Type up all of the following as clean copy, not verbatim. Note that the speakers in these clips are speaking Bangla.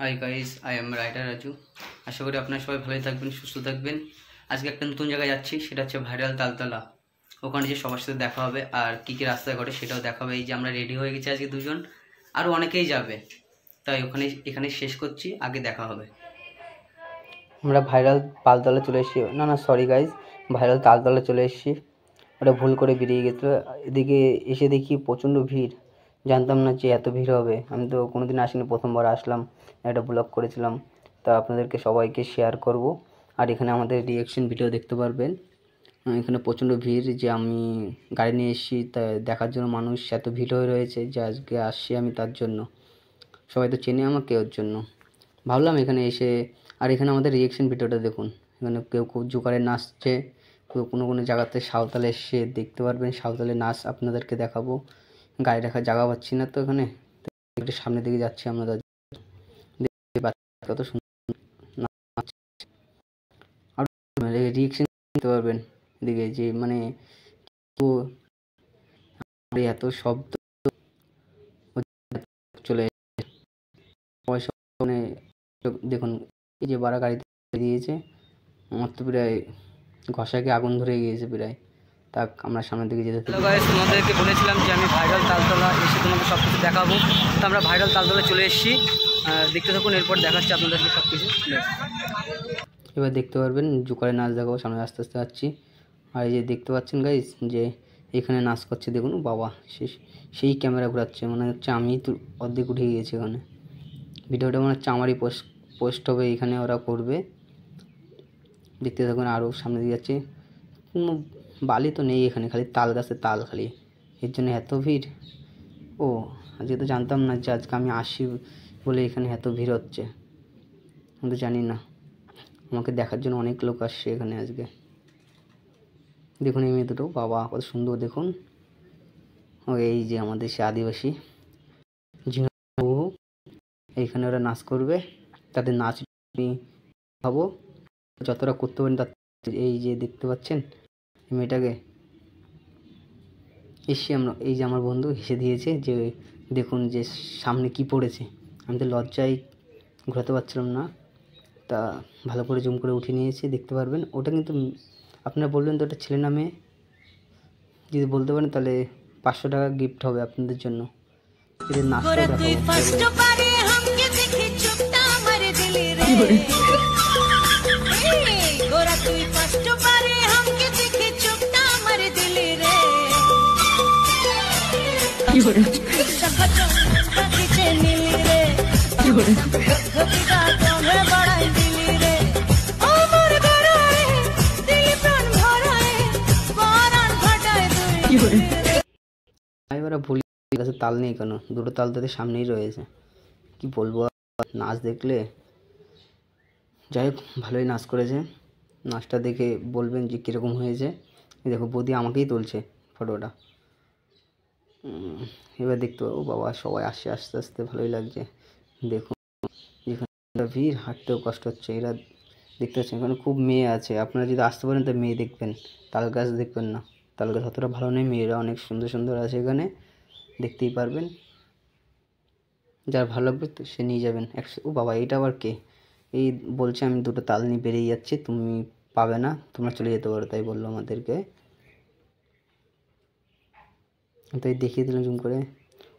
High guys, I am rider Raju. আশা করি আপনারা সবাই ভালোই থাকবেন, সুস্থ থাকবেন। আজকে একটা নতুন জায়গায় যাচ্ছি, সেটা হচ্ছে ভাইরাল তালতলা। ওখানে যে সবার সাথে দেখা হবে আর কী কী রাস্তায় ঘটে সেটাও দেখা হবে। এই যে আমরা রেডি হয়ে গেছি আজকে দুজন, আরও অনেকেই যাবে। তাই এখানে শেষ করছি, আগে দেখা হবে। আমরা ভাইরাল তালতলা চলে এসেছি। না সরি গাইস, ভাইরাল তালতলা চলে এসেছি। ওটা ভুল করে বেরিয়ে গেছিলো। এদিকে এসে দেখি প্রচণ্ড ভিড়। জানতাম না যে এত ভিড় হবে। আমি তো কোনোদিন আসিনি, প্রথমবার আসলাম। একটা ব্লগ করেছিলাম, তা আপনাদেরকে সবাইকে শেয়ার করব। আর এখানে আমাদের রিয়াকশন ভিডিও দেখতে পারবেন। এখানে প্রচণ্ড ভিড়, যে আমি গাড়ি নিয়ে এসেছি তা দেখার জন্য। মানুষ এত ভিড় হয়ে রয়েছে যে আজকে আসছি আমি তার জন্য। সবাই তো চেনে আমাকে, ওর জন্য ভাবলাম এখানে এসে। আর এখানে আমাদের রিয়াকশন ভিডিওটা দেখুন। এখানে কেউ কেউ জোকারে নাচছে, কেউ কোনো কোনো জায়গাতে সাঁওতাল এসছে, দেখতে পারবেন সাঁওতালের নাচ আপনাদেরকে দেখাবো। গাড়ি রাখার জায়গা পাচ্ছি না তো এখানে, একটু সামনের দিকে যাচ্ছি আমরা। কত সুন্দর নাচ। আর রিয়াকশন দিতে পারবেন এদিকে, যে মানে এত শব্দ চলে মানে দেখুন। এই যে বাড়া গাড়িতে দিয়েছে, আমার তো প্রায় ঘষাকে আগুন ধরে গিয়েছে প্রায়। তাক আমরা সামনের দিকে যেতে। হ্যালো গাইস, তোমাদেরকে বলেছিলাম যে আমি ভাইরাল তালতলা এসে তোমাকে সব কিছু দেখাবো। তো আমরা ভাইরাল তালতলা চলে এসেছি, দেখতে থাকুন, এরপর দেখাচ্ছি আপনাদেরকে সব কিছু। এবার দেখতে পারবেন জোকারে নাচ দেখাবো, সামনে আস্তে আস্তে যাচ্ছি। আর এই যে দেখতে পাচ্ছেন গাইস, যে এখানে নাচ করছে দেখুন। বাবা সেই ক্যামেরা ঘোরাচ্ছে, মনে হচ্ছে আমি তো অর্ধেক উঠে গিয়েছি এখানে। ভিডিওটা মনে হচ্ছে আমারই পোস্ট হবে, এখানে ওরা করবে। দেখতে থাকুন, আরও সামনে দিয়ে যাচ্ছে। কোনো বালি তো নেই এখানে, খালি তাল গাছে তাল খালি, এর জন্য এত ভিড়। ও আজকে তো জানতাম না যে আজকে আমি আসি বলে এখানে এত ভিড় হচ্ছে। আমি তো জানি না। আমাকে দেখার জন্য অনেক লোক আসছে এখানে আজকে। দেখুন এই মেয়ে দুটো, বাবা কত সুন্দর দেখুন। ও এই যে আমাদের সে আদিবাসী ঝিঙাবু, এইখানে ওরা নাচ করবে। তাদের নাচ আমি খাবো, যতটা করতে পারেন তার। এই যে দেখতে পাচ্ছেন মেয়েটাকে এসে আমরা, এই যে আমার বন্ধু হেসে দিয়েছে যে দেখুন যে সামনে কি পড়েছে। আমি তো লজ্জায় ঘোরাতে পারছিলাম না, তা ভালো করে জুম করে উঠে নিয়েছি, দেখতে পারবেন। ওটা কিন্তু আপনারা বলবেন তো ওটা ছেলে না মেয়ে, যদি বলতে পারেন তাহলে 500 টাকা গিফট হবে আপনাদের জন্য। এদের নাচটাও এবারে ভুল গেছে, তাল নেই কেন? দুটো তাল তাদের সামনেই রয়েছে। কি বলবো, নাচ দেখলে। যাই হোক, ভালোই নাচ করেছে। নাচটা দেখে বলবেন যে কীরকম হয়েছে। দেখো বৌদি আমাকেই তুলছে ফটোটা। এবার দেখতে পাবো। বাবা সবাই আসছে আস্তে আস্তে, ভালোই লাগছে। দেখুন যেখানে ভিড়, হাঁটতেও কষ্ট হচ্ছে। এরা দেখতে পাচ্ছেন এখানে খুব মেয়ে আছে। আপনারা যদি আসতে পারেন তো মেয়ে দেখবেন, তাল গাছ দেখবেন না। তাল গাছ অতটা ভালো নেই, মেয়েরা অনেক সুন্দর সুন্দর আছে এখানে, দেখতেই পারবেন। যার ভালো লাগবে তো সে নিয়ে যাবেন। ও বাবা, এইটা আবার কে? এই বলছে আমি দুটো তাল নিয়ে বেরিয়ে যাচ্ছি, তুমি পাবে না, তোমরা চলে যেতে পারো, তাই বললো আমাদেরকে। তাই দেখিয়ে দিলাম জুম করে।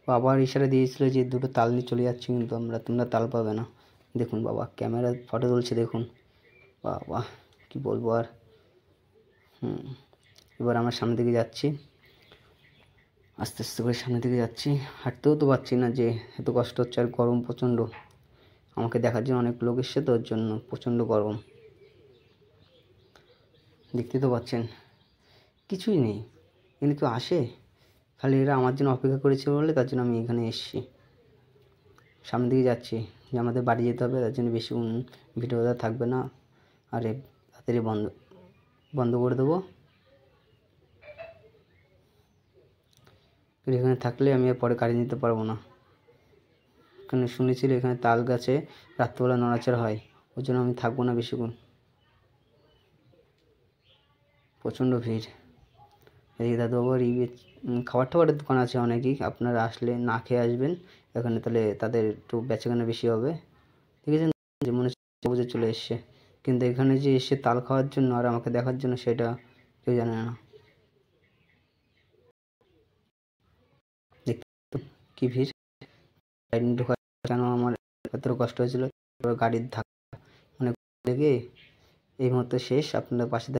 ও আবার ইশারা দিয়েছিল যে দুটো তাল নিয়ে চলে যাচ্ছি, কিন্তু তোমরা তাল পাবে না। দেখুন বাবা ক্যামেরা ফটো তুলছে দেখুন। বাবা কি বলবো আর। এবার আমরা সামনের দিকে যাচ্ছি, আস্তে আস্তে করে সামনের দিকে যাচ্ছি। হাঁটতেও তো পারছি না, যে এত কষ্ট হচ্ছে। আর গরম প্রচণ্ড, আমাকে দেখার জন্য অনেক লোক এসছে তো, ওর জন্য প্রচণ্ড গরম। দেখতে তো পাচ্ছেন কিছুই নেই এখানে, কেউ আসে? খালি এরা আমার জন্য অপেক্ষা করেছে বলে, তার জন্য আমি এখানে এসেছি। সামনের দিকে যাচ্ছি, যে আমাদের বাড়ি যেতে হবে, তার জন্য বেশি ভিডিওটা থাকবে না। আরে তাড়াতাড়ি বন্ধ করে দেবো। এখানে থাকলে আমি পরে গাড়ি নিতে পারবো না। এখানে শুনেছিল এখানে তাল গাছে রাত্রিবেলা নড়াচড়া হয়, ওই জন্য আমি থাকবো না বেশিক্ষণ। প্রচণ্ড ভিড়। এদিকে দাদু আবার খাবার টাবারের দোকান আছে অনেকই, আপনারা আসলে না খেয়ে আসবেন এখানে, তাহলে তাদের একটু বেচাকেনা বেশি হবে। দেখেছেন যে মনে হচ্ছে বুঝে চলে এসছে, কিন্তু এখানে যে এসে তাল খাওয়ার জন্য আর আমাকে দেখার জন্য সেটা কেউ জানে না। দেখতে কি ভিড়, লাইন ঢোকা কেন আমার এত কষ্ট হয়েছিল, গাড়ির ধাক্কা মানে লেগে এই মুহূর্তে শেষ। আপনাদের পাশে